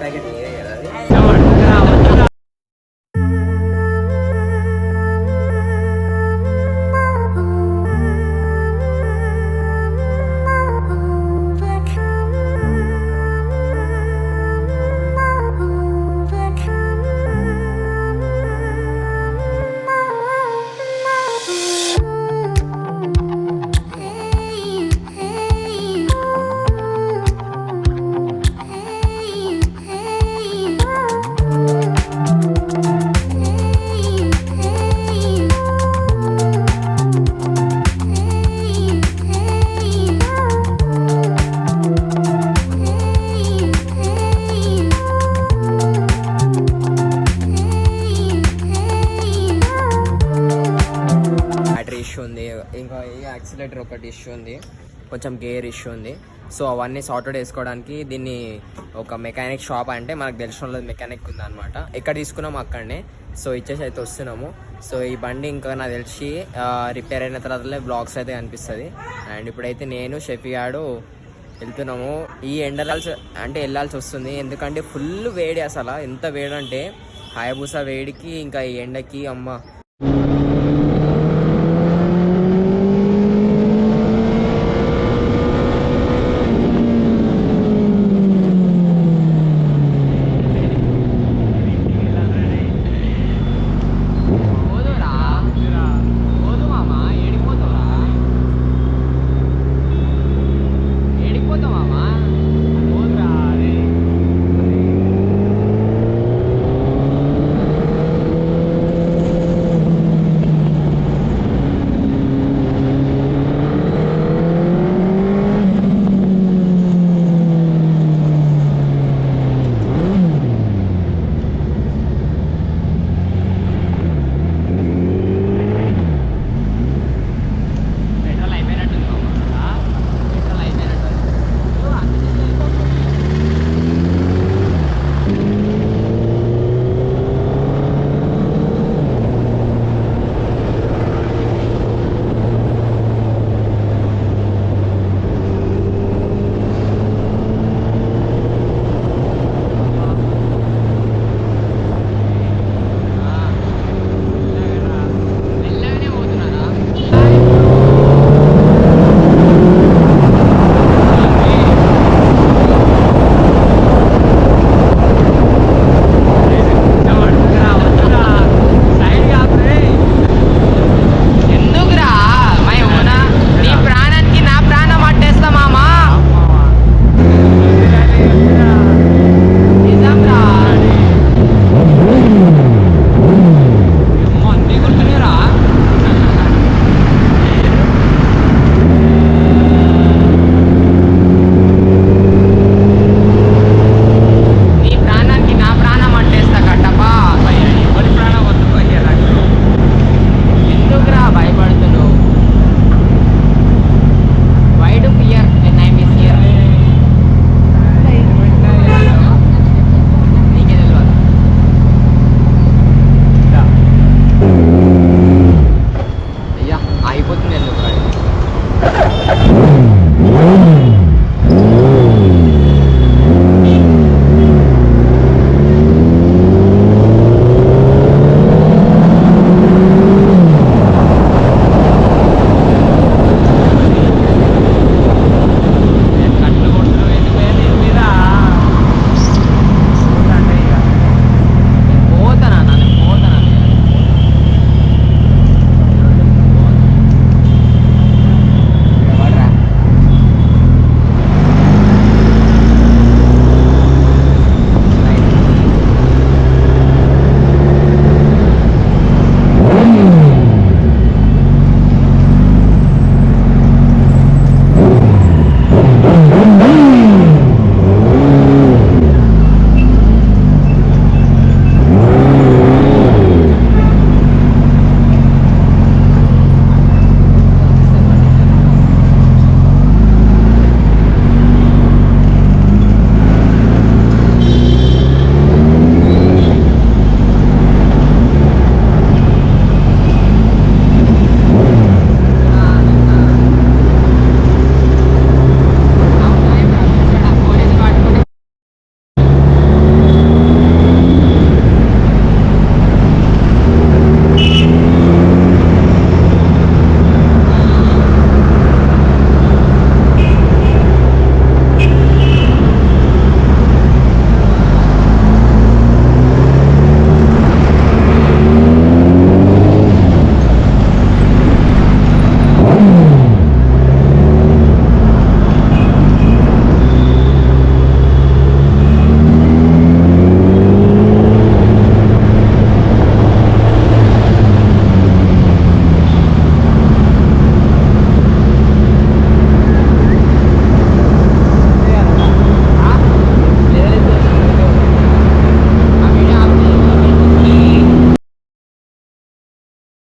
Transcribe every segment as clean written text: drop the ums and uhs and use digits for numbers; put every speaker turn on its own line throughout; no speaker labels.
Packet నీదే కదా అది. ఇష్యూ ఉంది, ఇంకా ఈ యాక్సిలేటర్ ఒకటి ఇష్యూ ఉంది, కొంచెం గేర్ ఇష్యూ ఉంది. సో అవన్నీ సార్ట్అవుట్ వేసుకోవడానికి దీన్ని ఒక మెకానిక్ షాప్, అంటే మనకు తెలిసిన వాళ్ళది మెకానిక్ ఉందన్నమాట, ఎక్కడ తీసుకున్నాము అక్కడనే. సో ఇచ్చేసి అయితే వస్తున్నాము. సో ఈ బండి ఇంకా నాకు తెలిసి రిపేర్ అయిన తర్వాతనే బ్లాగ్స్ అయితే కనిపిస్తుంది. అండ్ ఇప్పుడైతే నేను షెఫియాడు వెళ్తున్నాము. ఈ ఎండలాల్సి అంటే వెళ్ళాల్సి వస్తుంది, ఎందుకంటే ఫుల్ వేడి, అసలు ఎంత వేడి అంటే హయబూసా వేడికి ఇంకా ఈ ఎండకి అమ్మ.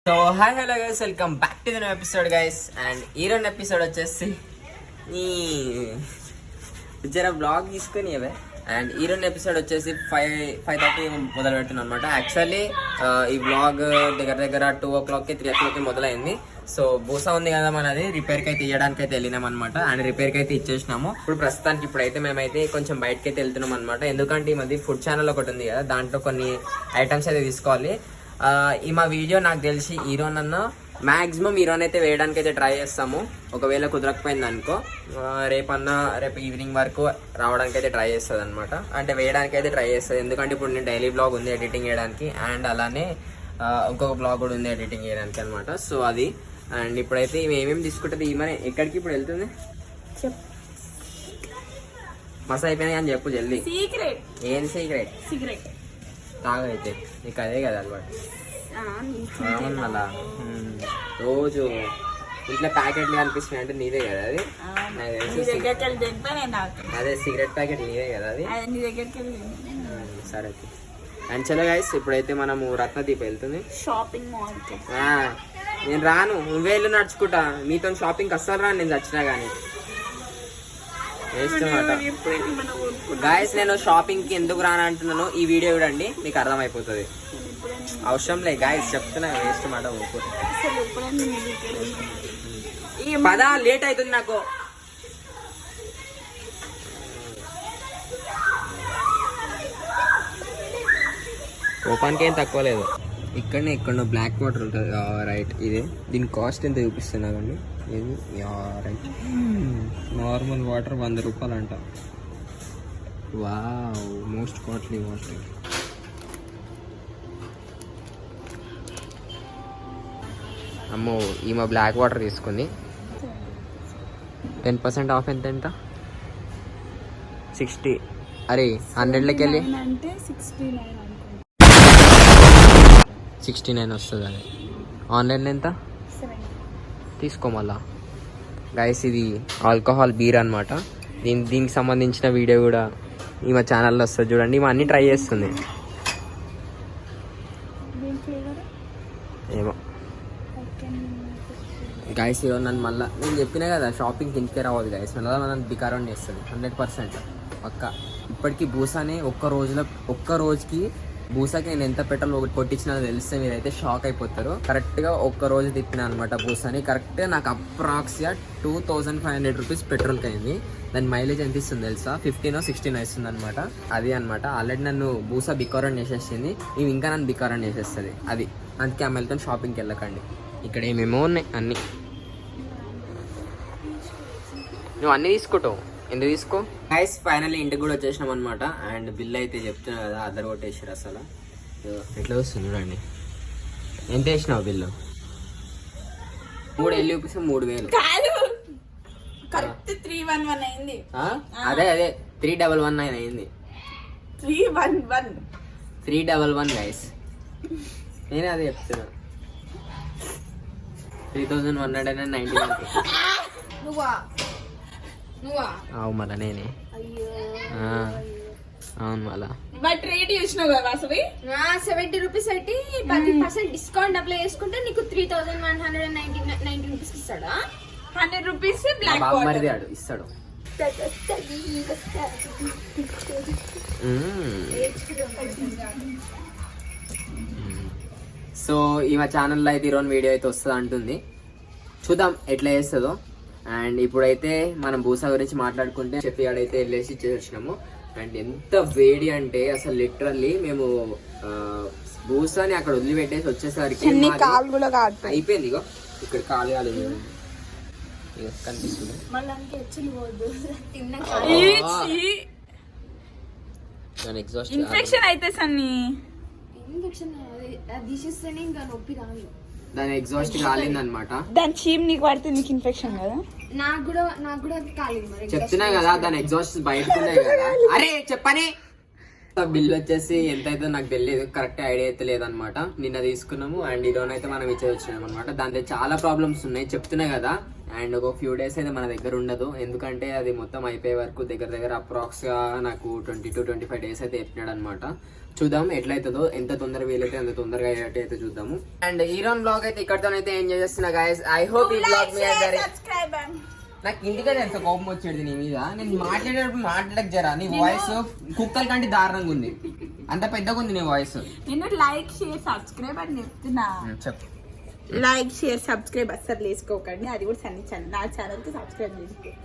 So hi hello guys, welcome back to the new episode guys. And ఈ రెండు ఎపిసోడ్ వచ్చేసి ఈ జర బ్లాగ్ తీసుకుని అవే. అండ్ ఈ రెండు ఎపిసోడ్ వచ్చేసి 5:30 మొదలు పెడుతున్నాను అనమాట. యాక్చువల్లీ ఈ బ్లాగ్ దగ్గర 2 o'clockకి 3 o'clockకి మొదలైంది. సో బూసా ఉంది కదా మనది, రిపేర్కి అయితే ఇవ్వడానికి అయితే వెళ్ళినాం అనమాట. అండ్ రిపేర్కి అయితే ఇచ్చేసినాము. ఇప్పుడు ప్రస్తుతానికి ఇప్పుడైతే మేమైతే కొంచెం బయటకి అయితే వెళ్తున్నాం అనమాట. ఎందుకంటే ఈ మధ్య ఫుడ్ ఛానల్ ఒకటి ఉంది కదా, దాంట్లో కొన్ని ఐటమ్స్ అయితే తీసుకోవాలి. ఈ మా వీడియో నాకు తెలిసి హీరోనన్నా మ్యాక్సిమం హీరోనైతే వేయడానికి అయితే ట్రై చేస్తాము. ఒకవేళ కుదరకపోయింది అనుకో రేపు ఈవినింగ్ వరకు రావడానికి అయితే ట్రై చేస్తుంది అనమాట. అంటే వేయడానికి అయితే ట్రై చేస్తుంది. ఎందుకంటే ఇప్పుడు నేను డైలీ బ్లాగ్ ఉంది ఎడిటింగ్ చేయడానికి, అండ్ అలానే ఇంకొక బ్లాగ్ కూడా ఉంది ఎడిటింగ్ చేయడానికి అనమాట. సో అది. అండ్ ఇప్పుడైతే ఏమేమి తీసుకుంటుంది ఈమె, ఎక్కడికి ఇప్పుడు వెళ్తుంది మసా అయిపోయినాయి అని చెప్పు జల్దీ. ఏం సీక్రెట్? తాగైతే నీకు అదే కదా అలవాటు. అలా రోజు ఇంట్లో ప్యాకెట్లు కనిపిస్తున్నాయి అంటే నీదే కదా అది. అదే సిగరెట్ ప్యాకెట్ నీదే కదా అది. సరే. అండ్ చలో గైస్, ఇప్పుడైతే మనము రత్నదీప్ వెళ్తుంది
షాపింగ్ మాల్.
నేను రాను, నువ్వే ఇల్లు నడుచుకుంటా. మీతో షాపింగ్ అస్సలు రాను నేను చచ్చినా కానీ. గాయస్, నేను షాపింగ్ కి ఎందుకు రాను అంటున్నాను ఈ వీడియో చూడండి, మీకు అర్థమైపోతుంది. అవసరం లేదు గాయస్, చెప్తున్నా, వేస్ట్ మాట ఓకే. పదా, లేట్ అవుతుంది నాకు. ఓపెన్కి ఏం తక్కువ లేదు. ఎక్కడో బ్లాక్ వాటర్ ఉంటుంది రైట్. ఇదే దీని కాస్ట్ ఎంత చూపిస్తున్నా కండి. ఇది రైట్, నార్మల్ వాటర్ 100 రూపాయలు అంట. Wow, most costly water. అమ్మో, ఈమె బ్లాక్ వాటర్ తీసుకుంది. 10% ఆఫ్ ఎంత 60. అరే 100లోకి వెళ్ళి 69 వస్తుంది. అది ఆన్లైన్లో ఎంత తీసుకో మళ్ళా. గైస్, ఇది ఆల్కహాల్ బీర్ అనమాట. దీనికి సంబంధించిన వీడియో కూడా ఈమె ఛానల్లో వస్తుంది చూడండి. ఈమె అన్నీ ట్రై చేస్తుంది. ఏమో గైస్, ఇవో నన్ను మళ్ళీ నేను చెప్పినా కదా షాపింగ్కి ఇంటికే రావద్దు గైస్. మళ్ళీ నన్ను బికారం చేస్తుంది 100% పక్క. ఇప్పటికీ బూసానే ఒక్క రోజుకి బూసాకి నేను ఎంత పెట్రోల్ కొట్టించినా తెలిస్తే మీరైతే షాక్ అయిపోతారు. కరెక్ట్గా ఒక్క రోజు తిప్పినా అనమాట బూసాని. కరెక్ట్గా నాకు అప్రాక్స్గా 2500 రూపీస్ పెట్రోల్కి అయింది. దాని మైలేజ్ ఎంత ఇస్తుంది తెలుసా? 15 or 16 ఇస్తుంది అనమాట. అది అనమాట. ఆల్రెడీ నన్ను బూసా బికారం చేసేసింది, ఇవి ఇంకా నన్ను బికారం చేసేస్తుంది. అది అందుకే అమ్మాయిలతో షాపింగ్కి వెళ్ళకండి. ఇక్కడ ఏమేమో ఉన్నాయి అన్నీ. నువ్వు అన్నీ తీసుకుంటావు, ఎందుకు తీసుకో. గైస్, ఫైనల్లీ ఇంటికి కూడా వచ్చేసినాం అనమాట. అండ్ బిల్ అయితే చెప్తున్నా కదా, అద్దరు కొట్టేసారు అసలు. ఎట్లా వస్తుంది చూడండి. ఎంత వేసినావు బిల్లు? 3 వెళ్ళి చూపిస్తే 3000.
కరెక్ట్ 311 అయింది.
అదే 311 అయింది. 311 గైస్, నేనే అదే చెప్తున్నా. 3199. అవు మళ్ళా నేనే. అవును మళ్ళా.
బట్ రేట్ చూసినావు కదా వాసవి,
70 రూపీస్ పెట్టి 10% డిస్కౌంట్ అప్లై చేసుకుంటే నీకు 3190 రూపీస్ ఇస్తాడా?
100 రూపీస్ బ్లాక్
మరిది ఆడు ఇస్తాడు. సో ఈమె ఛానల్లో అయితే ఈరోజు వీడియో అయితే వస్తుంది అంటుంది. చూద్దాం ఎట్లా చేస్తుందో. అండ్ ఇప్పుడైతే మనం బూసా గురించి మాట్లాడుకుంటే చెప్పి ఆడైతే వెళ్ళేసి ఇచ్చేసినాము. అండ్ ఎంత వేడి అంటే అసలు లిటరల్లీ మేము బూసాని అక్కడ వదిలిపెట్టేసి వచ్చేసరికి అయిపోయింది. ఇగో ఇక్కడ కాలు కాలేదు కనిపిస్తుంది.
ఇన్ఫెక్షన్ అయితే సన్ని
దాని ఎగ్జాస్ట్ కాలింది అనమాట.
దాని చీమ్ నీకు పడితే నీకు ఇన్ఫెక్షన్ కదా.
నాకు కూడా కాలింది.
చెప్తున్నా కదా, దాని ఎగ్జాస్ట్ బయటకు కదా. అరే చెప్పనే. బిల్ వచ్చేసి ఎంత అయితే నాకు తెలియదు, కరెక్ట్ ఐడియా అయితే లేదనమాట. నిన్న తీసుకున్నాము అండ్ ఈరోజు అయితే మనం ఇచ్చే వచ్చినాం అనమాట. దాంట్లో చాలా ప్రాబ్లమ్స్ ఉన్నాయి చెప్తున్నా కదా. అండ్ ఒక ఫ్యూ డేస్ అయితే మన దగ్గర ఉండదు, ఎందుకంటే అది మొత్తం అయిపోయే వరకు దగ్గర దగ్గర అప్రాక్స్గా నాకు 20-25 డేస్ అయితే చెప్పినాడు అనమాట. చూద్దాం ఎట్లయితుందో, ఎంత తొందరగా వీలైతే అంత తొందరగా అయ్యేటట్టు అయితే చూద్దాము. అండ్ ఈరోన్ బ్లాగ్ అయితే ఇక్కడతోనైతే ఎంజాయ్ చేస్తున్నా గైస్. ఐ హోప్ ఈ బ్లాగ్ మీ అందరి నాకు ఇంటికే ఎంత కోపం వచ్చేది నీ మీద. నేను మాట్లాడేటప్పుడు మాట్లాడక జరా, నీ వాయిస్ కుక్కల కంటే దారుణంగా ఉంది, అంత పెద్దగా ఉంది నీ వాయిస్.
నేను లైక్ షేర్ సబ్స్క్రైబ్ అని చెప్తున్నా.
చెప్పు.
లైక్ షేర్ సబ్స్క్రైబ్ అస్సలు వేసుకోకండి, అది కూడా సన్ని నా ఛానల్ కి సబ్స్క్రైబ్ చేసుకోండి.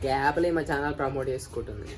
గ్యాప్లే మా ఛానల్ ప్రమోట్ చేసుకుంటుంది.